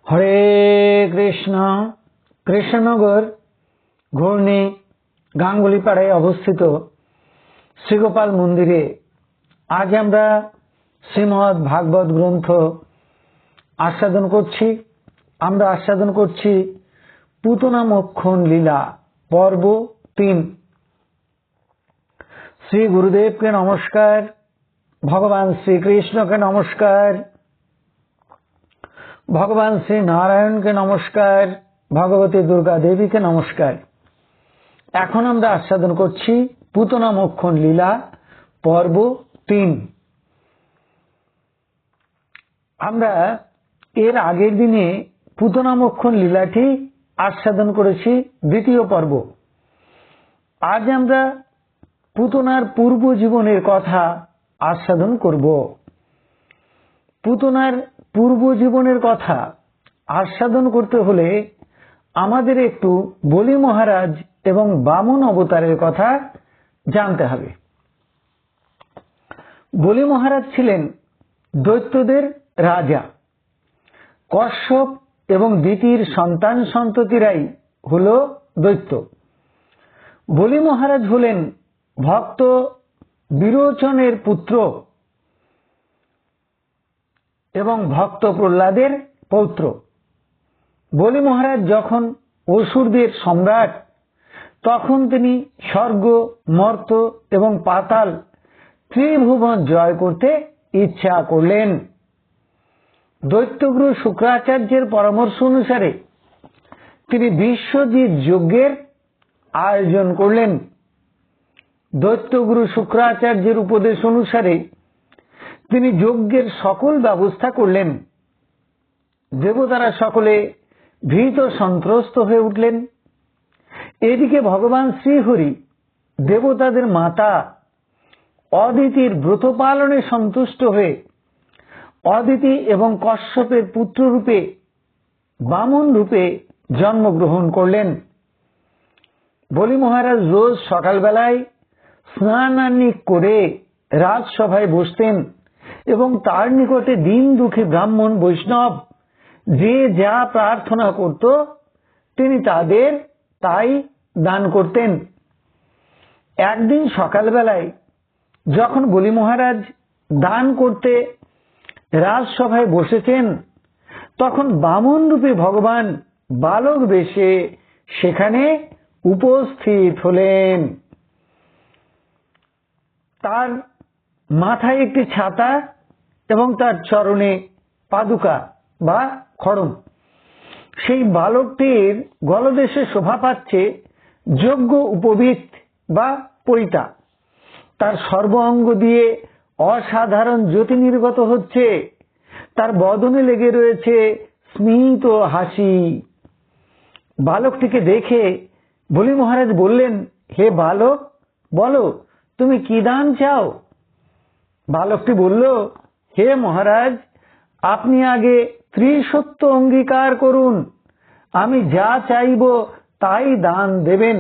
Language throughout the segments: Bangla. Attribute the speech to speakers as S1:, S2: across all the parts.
S1: হরে কৃষ্ণ। কৃষ্ণনগর ঘূর্ণি গাঙ্গুলিপাড়ায় অবস্থিত শ্রীগোপাল মন্দিরে আজ আমরা শ্রীমদ্ ভাগবত গ্রন্থ আস্বাদন করছি। আমরা আস্বাদন করছি পুতনা মোক্ষণ লীলা পর্ব 3। শ্রী গুরুদেবকে নমস্কার, ভগবান শ্রীকৃষ্ণকে নমস্কার, ভগবান শ্রী নারায়ণকে নমস্কার, ভগবতী দুর্গা দেবীকে নমস্কার। এখন আমরা আস্বাদন করছি পুতনা মোক্ষণ লীলা পর্ব 3। আমরা এর আগের দিনে পুতনা মোক্ষণ লীলাটি আস্বাদন করেছি দ্বিতীয় পর্ব। আজ আমরা পুতনার পূর্ব জীবনের কথা আস্বাদন করব। পুতনার পূর্ব জীবনের কথা আস্বাদন করতে হলে আমাদের একটু বলি মহারাজ এবং বামন অবতারের কথা জানতে হবে। বলি মহারাজ ছিলেন দৈত্যদের রাজা। কশ্যপ এবং দিতির সন্তান সন্ততিরাই হল দৈত্য। বলি মহারাজ হলেন ভক্ত বিরোচনের পুত্র এবং ভক্ত প্রহ্লাদের পৌত্র। বলি মহারাজ যখন অসুরদের সম্রাট, তখন তিনি স্বর্গ, মর্ত এবং পাতাল ত্রিভুবন জয় করতে ইচ্ছা করলেন। দৈত্যগুরু শুক্রাচার্যের পরামর্শ অনুসারে তিনি বিশ্বজিৎ যজ্ঞের আয়োজন করলেন। দৈত্যগুরু শুক্রাচার্যের উপদেশ অনুসারে তিনি যজ্ঞের সকল ব্যবস্থা করলেন। দেবতারা সকলে ভীত সন্ত্রস্ত হয়ে উঠলেন। এদিকে ভগবান শ্রীহরি দেবতাদের মাতা অদিতির ব্রত পালনে সন্তুষ্ট হয়ে অদিতি এবং কশ্যপের পুত্র রূপে বামন রূপে জন্মগ্রহণ করলেন। বলি মহারাজ রোজ সকালবেলায় স্নানান্নিক করে রাজসভায় বসতেন এবং তার নিকটে দিন দুঃখী ব্রাহ্মণ বৈষ্ণব যে যা প্রার্থনা করত তিনি তাদের তাই দান করতেন। একদিন সকালবেলায় যখন বলি মহারাজ দান করতে রাজসভায় বসেছেন, তখন বামন রূপে ভগবান বালক বেশে সেখানে উপস্থিত হলেন। তার মাথায় একটি ছাতা এবং তার চরণে পাদুকা বা খড়ম। সেই বালকটির গলদেশে শোভা পাচ্ছে যজ্ঞ উপবীত বা পৈতা। তার সর্ব অঙ্গ দিয়ে অসাধারণ জ্যোতি নির্গত হচ্ছে। তার বদনে লেগে রয়েছে স্মিত হাসি। বালকটিকে দেখে বলি মহারাজ বললেন, হে বালক, বলো তুমি কি দান চাও? বালকটি বলল, হে মহারাজ, আপনি আগে ত্রিসত্য অঙ্গীকার করুন, আমি যা চাইব তাই দান দেবেন।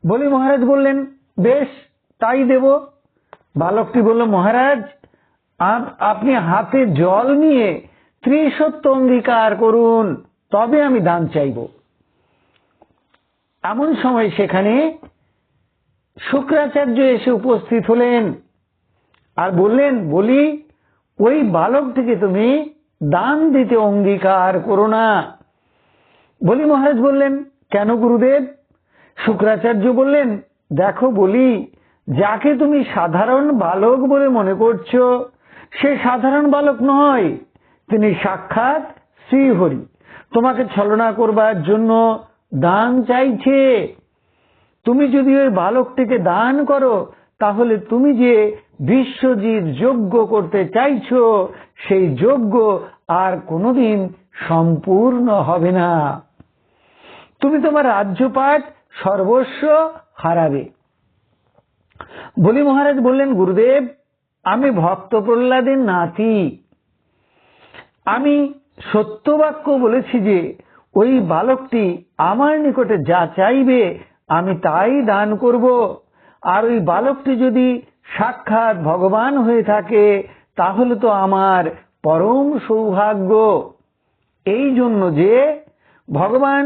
S1: বলি মহারাজ বললেন, বেশ, তাই দেব। বালকটি বলল, মহারাজ আপনি হাতে জল নিয়ে ত্রিসত্য অঙ্গীকার করুন, তবে আমি দান চাইব। এমন সময় সেখানে শুক্রাচার্য এসে উপস্থিত হলেন আর বললেন, বলি ওই বালকটিকে তুমি দান দিতে অঙ্গীকার করো না। বলি মহারাজ বললেন, কেন গুরুদেব? শুক্রাচার্য বললেন, দেখো বলি, যাকে তুমি সাধারণ বালক বলে মনে করছো সে সাধারণ বালক নয়, তিনি সাক্ষাৎ শ্রীহরি। তোমাকে ছলনা করবার জন্য দান চাইছে। তুমি যদি ওই বালকটিকে দান করো, তাহলে তুমি যে বিশ্বজিৎ যজ্ঞ করতে চাইছো সেই যজ্ঞ আর কোনোদিন সম্পূর্ণ হবে না। তুমি তোমার রাজ্যপাট সর্বস্ব হারাবে। বলি মহারাজ বললেন, গুরুদেব, আমি ভক্ত প্রহ্লাদের নাতি। আমি সত্যবাক্য বলেছি যে ওই বালকটি আমার নিকটে যা চাইবে আমি তাই দান করব। আর ওই বালকটি যদি সাক্ষাৎ ভগবান হয়ে থাকে তাহলে তো আমার পরম সৌভাগ্য। এই জন্য যে ভগবান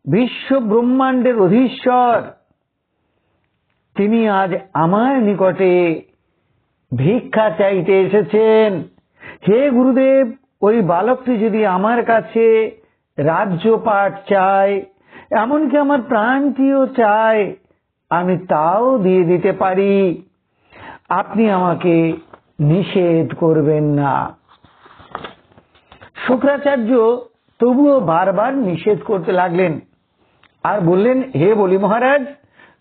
S1: বিশ্ব ব্রহ্মাণ্ডের অধীশ্বর, তিনি আজ আমার নিকটে ভিক্ষা চাইতে এসেছেন। হে গুরুদেব, ওই বালকটি যদি আমার কাছে রাজ্যপাট চায়, এমনকি আমার প্রাণটিও চায়, আমি তাও দিয়ে দিতে পারি। আপনি আমাকে নিষেধ করবেন না। শুক্রাচার্য তবুও বারবার নিষেধ করতে লাগলেন আর বললেন, হে বলি মহারাজ,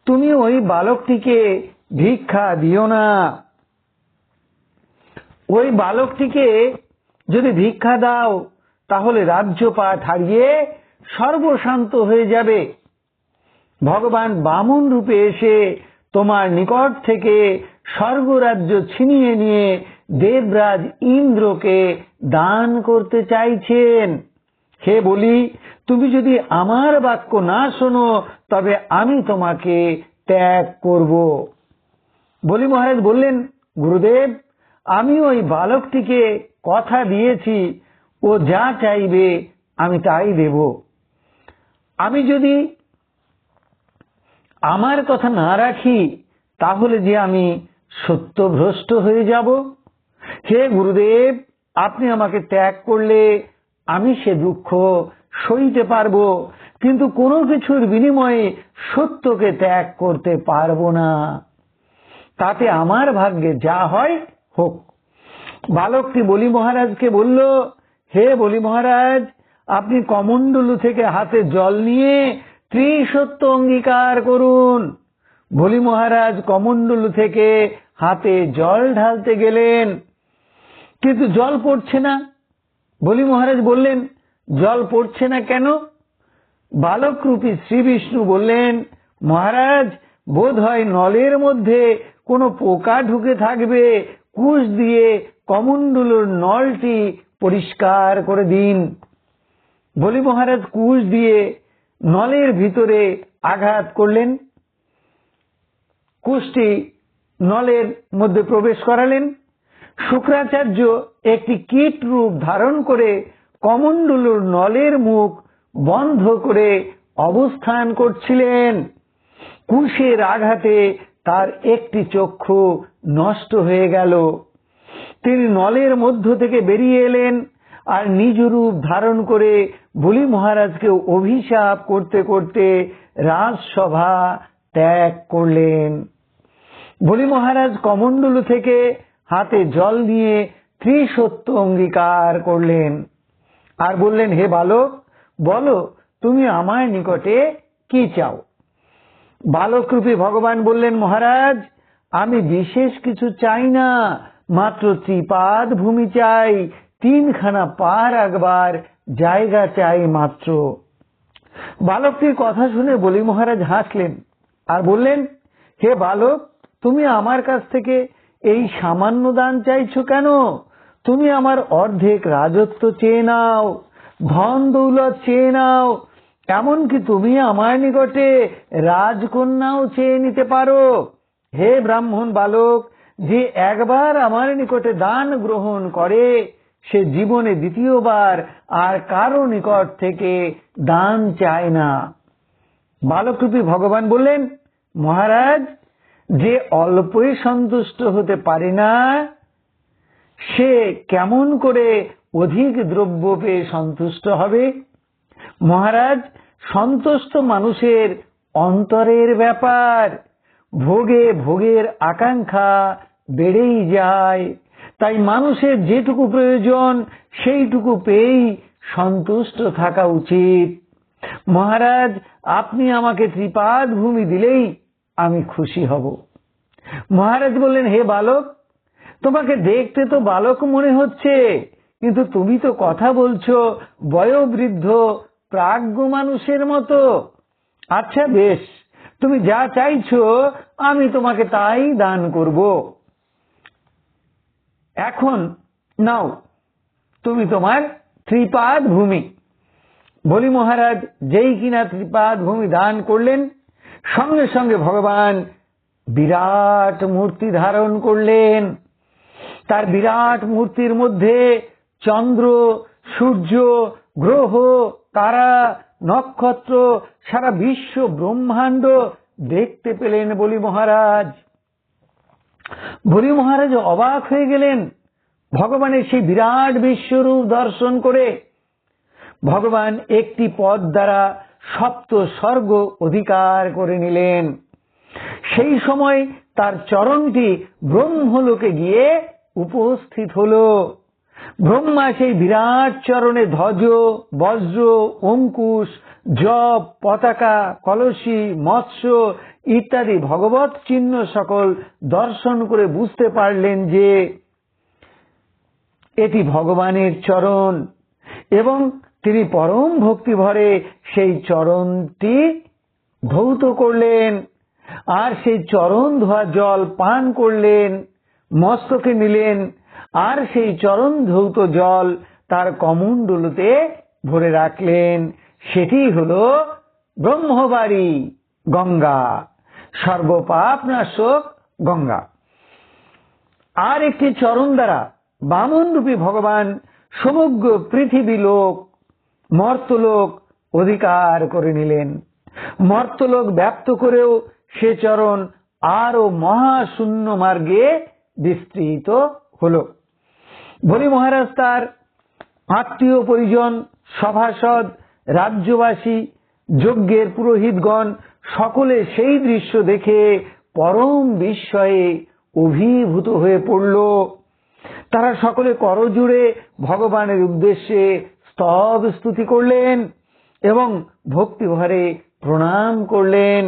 S1: তুমি ওই বালকটিকে ভিক্ষা দিও না। ওই বালকটিকে যদি ভিক্ষা দাও তাহলে রাজ্যপাট হারিয়ে সর্বশান্ত হয়ে যাবে। ভগবান বামন রূপে এসে তোমার নিকট থেকে স্বর্গরাজ্য ছিনিয়ে নিয়ে দেবরাজ ইন্দ্রকে দান করতে চাইছেন। হে বলি, তুমি যদি আমার বাক্য না শোনো তবে আমি তোমাকে ত্যাগ করব। বলি মহারাজ বললেন, গুরুদেব, আমি ওই বালকটিকে কথা দিয়েছি, ও যা চাইবে আমি তাই দেব। আমি যদি আমার কথা না রাখি তাহলে যে আমি সত্যভ্রষ্ট হয়ে যাব। হে গুরুদেব, আপনি আমাকে ত্যাগ করলে আমি সে দুঃখ সইতে পারবো, কিন্তু কোনো কিছুর বিনিময়ে সত্যকে ত্যাগ করতে পারবো না। তাতে আমার ভাগ্যে যা হয় হোক। বালকটি বলি মহারাজকে বলল, হে বলি মহারাজ, আপনি কমণ্ডলু থেকে হাতে জল নিয়ে ত্রিসত্য অঙ্গীকার করুন। বলি মহারাজ কমণ্ডলু থেকে হাতে জল ঢালতে গেলেন, কিন্তু জল পড়ছে না। বলি মহারাজ বললেন, জল পড়ছে না কেন? বালক রূপী শ্রী বিষ্ণু বললেন, মহারাজ, বোধ হয় নলের মধ্যে কোনো পোকা ঢুকে থাকবে, কুশ দিয়ে কমণ্ডলুর নলটি পরিষ্কার করে দিন। বলি মহারাজ কুশ দিয়ে নলের ভিতরে আঘাত করলেন, কুশটি নলের মধ্যে প্রবেশ করালেন। শুক্রাচার্য একটি কীট রূপ ধারণ করে কমণ্ডলুর নলের মুখ বন্ধ করে অবস্থান করছিলেন। কুশের আঘাতে তার একটি চক্ষু নষ্ট হয়ে গেল। তিনি নলের মধ্য থেকে বেরিয়ে এলেন আর নিজ রূপ ধারণ করে বলি মহারাজকে অভিশাপ করতে করতে রাজসভা ত্যাগ করলেন। বলি মহারাজ কমণ্ডলু থেকে হাতে জল নিয়ে ত্রিসত্য অঙ্গীকার করলেন আর বললেন, হে বালক, বলো তুমি আমার নিকটে কি চাও? বালক রূপী ভগবান বললেন, মহারাজ, আমি বিশেষ কিছু চাই না, মাত্র ত্রিপাদ ভূমি চাই, 3খানা পা রাখবার জায়গা চাই মাত্র। বালকটির কথা শুনে বলি মহারাজ হাসলেন আর বললেন, হে বালক, তুমি আমার কাছ থেকে এই সামান্য দান চাইছো কেন? তুমি আমার অর্ধেক রাজত্ব চেয়ে নাও, ধন দৌলত চেয়ে নাও, এমনকি তুমি আমার নিকটে রাজকন্যাও চেয়ে নিতে পারো। হে ব্রাহ্মণ বালক, যে একবার আমার নিকটে দান গ্রহণ করে সে জীবনে দ্বিতীয়বার আর কারো নিকট থেকে দান চায় না। বালকরূপী ভগবান বললেন, মহারাজ, যে অল্পই সন্তুষ্ট হতে পারে না সে কেমন করে অধিক দ্রব্য পেয়ে সন্তুষ্ট হবে? মহারাজ, সন্তুষ্ট মানুষের অন্তরের ব্যাপার, ভোগে ভোগের আকাঙ্ক্ষা বেড়েই যায়। তাই মানুষের যেটুকু প্রয়োজন সেইটুকু পেয়েই সন্তুষ্ট থাকা উচিত। মহারাজ, আপনি আমাকে ত্রিপাদ ভূমি দিলেই আমি খুশি হব। মহারাজ বললেন, হে বালক, তোমাকে দেখতে তো বালক মনে হচ্ছে, কিন্তু তুমি তো কথা বলছো বয়োবৃদ্ধ প্রাজ্ঞ মানুষের মতো। আচ্ছা বেশ, তুমি যা চাইছো আমি তোমাকে তাই দান করব। এখন নাও তুমি তোমার ত্রিপাদ ভূমি। বলি মহারাজ যেই কিনা ত্রিপাদ ভূমি দান করলেন, সঙ্গে সঙ্গে ভগবান বিরাট মূর্তি ধারণ করলেন। তার বিরাট মূর্তির মধ্যে চন্দ্র, সূর্য, গ্রহ, তারা, নক্ষত্র, সারা বিশ্ব ব্রহ্মাণ্ড দেখতে পেলেন বলি মহারাজ। বলি মহারাজ অবাক হয়ে গেলেন ভগবানের সেই বিরাট বিশ্বরূপ দর্শন করে। ভগবান একটি পদ দ্বারা সপ্ত স্বর্গ অধিকার করে নিলেন। সেই সময় তার চরণটি ব্রহ্মলোকে গিয়ে উপস্থিত হল। ব্রহ্মা সেই বিরাট চরণে ধ্বজ, বজ্র, অঙ্কুশ, জপ, পতাকা, কলসী, মৎস্য ইত্যাদি ভগবৎ চিহ্ন সকল দর্শন করে বুঝতে পারলেন যে এটি ভগবানের চরণ, এবং তিনি পরম ভক্তি ভরে সেই চরণটি ধৌত করলেন, আর সেই চরণ ধোয়া জল পান করলেন, মস্তকে নিলেন, আর সেই চরণ ধৌত জল তার কমণ্ডলুতে ভরে রাখলেন। সেটি হল ব্রহ্মবাড়ী গঙ্গা, সর্বপাপ নাশক গঙ্গা। আর একটি চরণ দ্বারা বামন রূপী ভগবান সমগ্র পৃথিবী লোক, মর্তলোক অধিকার করে নিলেন। মর্তলোক ব্যাপ্ত করেও সে চরণ আরো মহাশূন্য মার্গে বিস্তৃত হল। বলি মহারাজ তার আত্মীয় পরিজন, সভাসদ, রাজ্যবাসী, যজ্ঞের পুরোহিতগণ সকলে সেই দৃশ্য দেখে পরম বিস্ময়ে অভিভূত হয়ে পড়ল। তারা সকলে করজোড়ে ভগবানের উদ্দেশ্যে স্তব স্তুতি করলেন এবং ভক্তিভরে প্রণাম করলেন।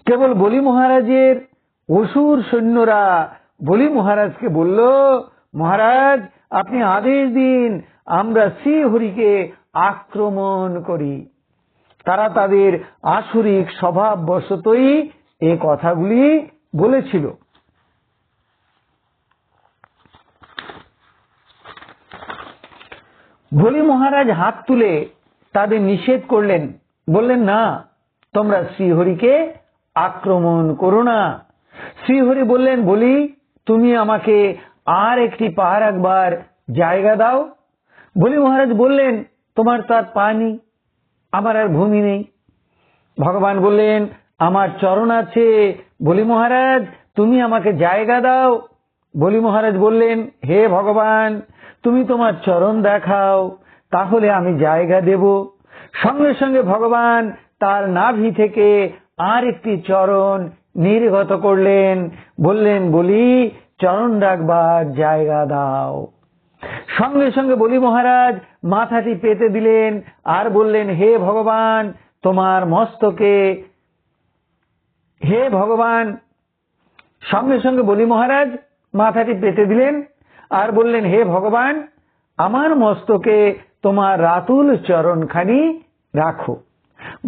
S1: কেবল বলি মহারাজের অসুর সৈন্যরা বলি মহারাজকে বলল, মহারাজ আপনি আদেশ দিন, আমরা শ্রীহরিকে আক্রমণ করি। তারা তাদের আসুরিক স্বভাববশতই এই কথাগুলি বলেছিল। বলি মহারাজ হাত তুলে তাদের নিষেধ করলেন, বললেন, না, তোমরা শ্রীহরিকে আক্রমণ করো না। শ্রীহরি বললেন, বলি তুমি আমাকে আর একটি পা রাখবার জায়গা দাও। বলি মহারাজ বললেন, তোমার তো আর পা নেই, আমার আর ভূমি নেই। ভগবান বললেন, আমার চরণ আছে, বলি মহারাজ তুমি আমাকে জায়গা দাও। বলি মহারাজ বললেন, হে ভগবান তুমি তোমার চরণ দেখাও, তাহলে আমি জায়গা দেব। সঙ্গে সঙ্গে ভগবান তার নাভি থেকে আর একটি চরণ নির্গত করলেন, বললেন, বলি চরণ রাখবার জায়গা দাও। সঙ্গে সঙ্গে বলি মহারাজ মাথাটি পেতে দিলেন আর বললেন, হে ভগবান তোমার মস্তকে, হে ভগবান। সঙ্গে সঙ্গে বলি মহারাজ মাথাটি পেতে দিলেন আর বললেন, হে ভগবান আমার মস্তকে তোমার রাতুল চরণখানি রাখো।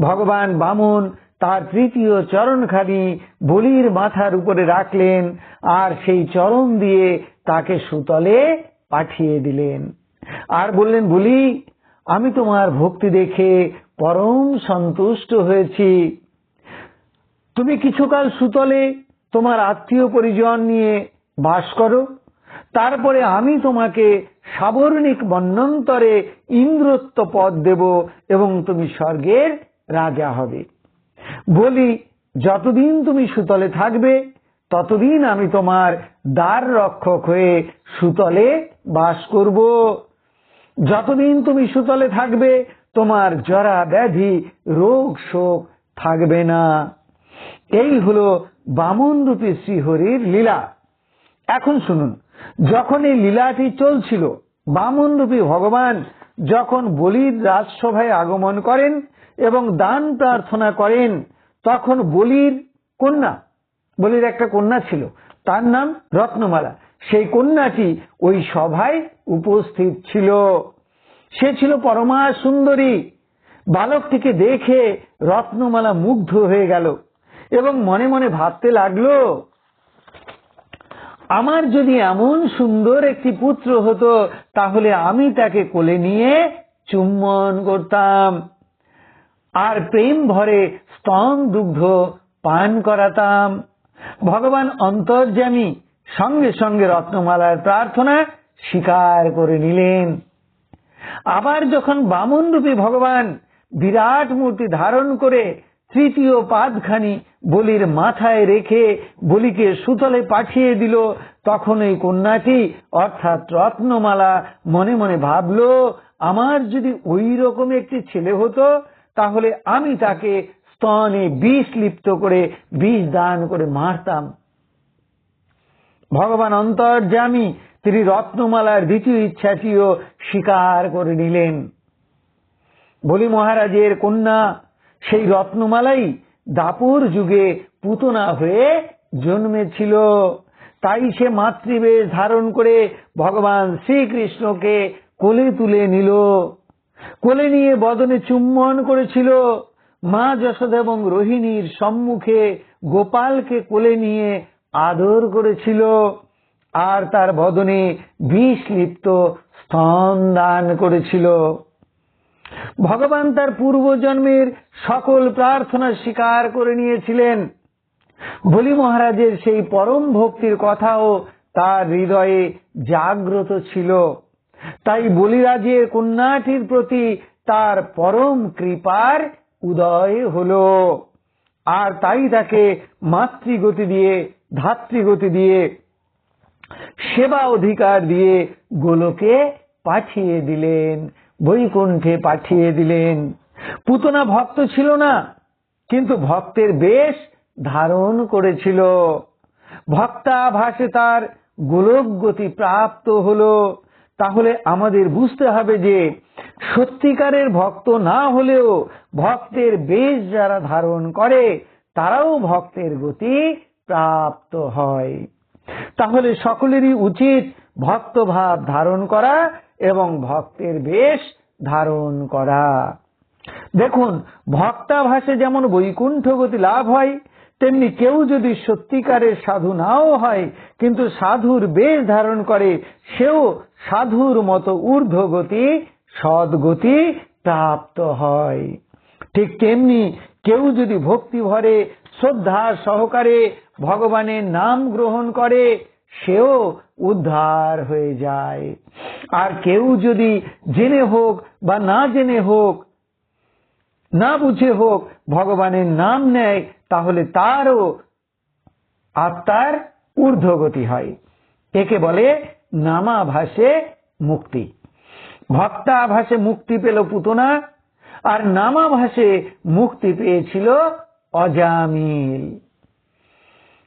S1: ভগবান বামন তার তৃতীয় চরণখানি বলির মাথার উপরে রাখলেন আর সেই চরণ দিয়ে তাকে সুতলে পাঠিয়ে দিলেন আর বললেন, বলি আমি তোমার ভক্তি দেখে পরম সন্তুষ্ট হয়েছি। তুমি কিছুকাল সুতলে তোমার আত্মীয় পরিজন নিয়ে বাস করো, তারপরে আমি তোমাকে সাবর্ণিক মন্বন্তরে ইন্দ্রত্ব পদ দেব এবং তুমি স্বর্গের রাজা হবে। বলি যতদিন তুমি সুতলে থাকবে ততদিন আমি তোমার দ্বার রক্ষক হয়ে সুতলে বাস করব। যতদিন তুমি সুতলে থাকবে তোমার জরা ব্যাধি রোগ শোক থাকবে না। এই হলো বামন রূপী শ্রীহরির লীলা। এখন শুনুন, যখন এই লীলাটি চলছিল, বামন রূপী ভগবান যখন বলির রাজসভায় আগমন করেন এবং দান প্রার্থনা করেন, তখন বলির কন্যা, বলির একটা কন্যা ছিল, তার নাম রত্নমালা, সেই কন্যাটি ওই সভায় উপস্থিত ছিল। সে ছিল পরমা সুন্দরী। বালকটিকে দেখে রত্নমালা মুগ্ধ হয়ে গেল এবং মনে মনে ভাবতে লাগলো, আমার যদি এমন সুন্দর একটি পুত্র হতো তাহলে আমি তাকে কোলে নিয়ে চুম্বন করতাম আর প্রেম ভরে স্তন দুগ্ধ পান করাতাম। ভগবান অন্তর্যামী, সঙ্গে সঙ্গে রত্নমালার প্রার্থনা স্বীকার করে নিলেন। আবার যখন বামন রূপী ভগবান বিরাট মূর্তি ধারণ করে তৃতীয় পাদখানি বলির মাথায় রেখে বলিকে সুতলে পাঠিয়ে দিল, তখন এই কন্যাটি অর্থাৎ রত্নমালা মনে মনে ভাবল, আমার যদি ওই রকম একটি ছেলে হতো তাহলে আমি তাকে স্তনে বিষ লিপ্ত করে বিষ দান করে মারতাম। ভগবান অন্তর্যামী, তিনি রত্নমালার দ্বিতীয় ইচ্ছাটিও স্বীকার করে নিলেন। বলি মহারাজের কন্যা সেই রত্নমালাই দাপর যুগে পুতনা হয়ে জন্মেছিল। তাই সে মাতৃবেশ ধারণ করে ভগবান শ্রীকৃষ্ণকে কোলে তুলে নিল। কোলে নিয়ে বদনে চুম্বন করেছিল। মা যশোদা এবং রোহিণীর সম্মুখে গোপালকে কোলে নিয়ে আদর করেছিল আর তার বদনে বিষ লিপ্ত স্তন দান করেছিল। ভগবান তার পূর্বজন্মের সকল প্রার্থনা স্বীকার করে নিয়েছিলেন। বলি মহারাজের সেই পরম ভক্তির কথাও তার হৃদয়ে জাগ্রত ছিল। তাই বলিরাজের কন্যাটির প্রতি তার পরম কৃপার উদয় হলো। আর তাই তাকে মাতৃগতি দিয়ে, ধাত্রীগতি দিয়ে, সেবা অধিকার দিয়ে গোলকে পাঠিয়ে দিলেন, বৈকুণ্ঠে পাঠিয়ে দিলেন। পুতনা ভক্ত ছিল না, কিন্তু ভক্তের বেশ ধারণ করেছিল। ভক্তাভাসে তার গোলক গতি প্রাপ্ত হলো। তাহলে আমাদের বুঝতে হবে যে সত্যিকারের ভক্ত না হলেও ভক্তের বেশ যারা ধারণ করে তারাও ভক্তের গতি প্রাপ্ত হয়। তাহলে সকলেরই উচিত ভক্তভাব ধারণ করা এবং ভক্তের বেশ ধারণ করা। দেখুন, ভক্তাভাসে যেমন বৈকুণ্ঠ গতি লাভ হয়, তেমনি কেউ যদি সত্যিকারের সাধু নাও হয় কিন্তু সাধুর বেশ ধারণ করে, সেও সাধুর মতো ঊর্ধ্ব গতি, সদ্গতি প্রাপ্ত হয়। ঠিক তেমনি কেউ যদি ভক্তি ভরে শ্রদ্ধা সহকারে ভগবানের নাম গ্রহণ করে, সেও উদ্ধার হয়ে যায়। আর কেউ যদি জেনে হোক বা না জেনে হোক, না বুঝে হোক ভগবানের নাম নেয়, তাহলে তারও আত্মার ঊর্ধ্বগতি হয়। একে বলে নামাভাসে মুক্তি। ভক্তাভাসে মুক্তি পেল পুতনা, আর নামাভাসে মুক্তি পেয়েছিল অজামিল।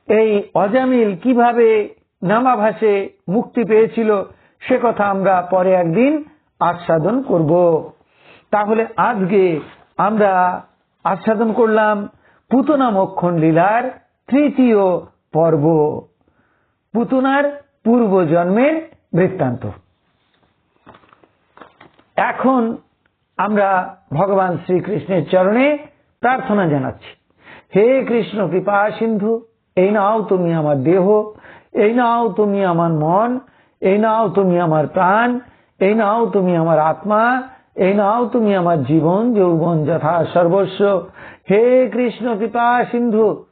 S1: এই অজামিল কিভাবে নামাভাসে মুক্তি পেয়েছিল সে কথা আমরা পরে একদিন আস্বাদন করব। তাহলে আজকে আমরা আস্বাদন করলাম পুতনা মোক্ষণ লীলার তৃতীয় পর্ব, পুতনার পূর্বজন্মের বৃত্তান্ত। এখন আমরা ভগবান শ্রীকৃষ্ণের চরণে প্রার্থনা জানাচ্ছি। হে কৃষ্ণ কৃপা সিন্ধু, এই নাও তুমি আমার দেহ, এই নাও তুমি আমার মন, এই নাও তুমি আমার প্রাণ, এই নাও তুমি আমার আত্মা, এই নাও তুমি আমার জীবন যৌবন যথা সর্বস্ব। হে কৃষ্ণ কৃপা সিন্ধু,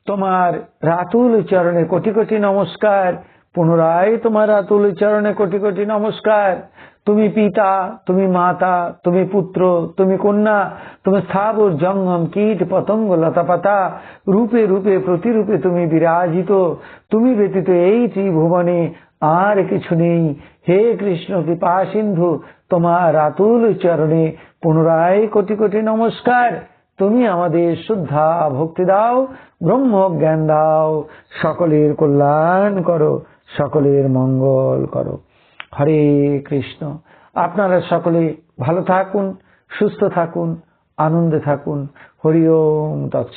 S1: তোমার রাতুল চরণে কোটি কোটি নমস্কার। পুনরায় তোমার রাতুল চরণে কোটি কোটি নমস্কার। তুমি পিতা, তুমি মাতা, তুমি পুত্র, তুমি কন্যা, তুমি স্থাবর জঙ্গম কীট পতঙ্গ লতাপাতা, রূপে রূপে প্রতিরূপে তুমি বিরাজিত। তুমি ব্যতীত এই ত্রিভুবনে আর কিছু নেই। হে কৃষ্ণ কৃপা সিন্ধু, তোমার রাতুল চরণে পুনরায় কোটি কোটি নমস্কার। তুমি আমাদের শুদ্ধা ভক্তি দাও, ব্রহ্ম জ্ঞান দাও, সকলের কল্যাণ করো, সকলের মঙ্গল করো। হরে কৃষ্ণ। আপনারা সকলে ভালো থাকুন, সুস্থ থাকুন, আনন্দে থাকুন। হরি ওম তৎসৎ।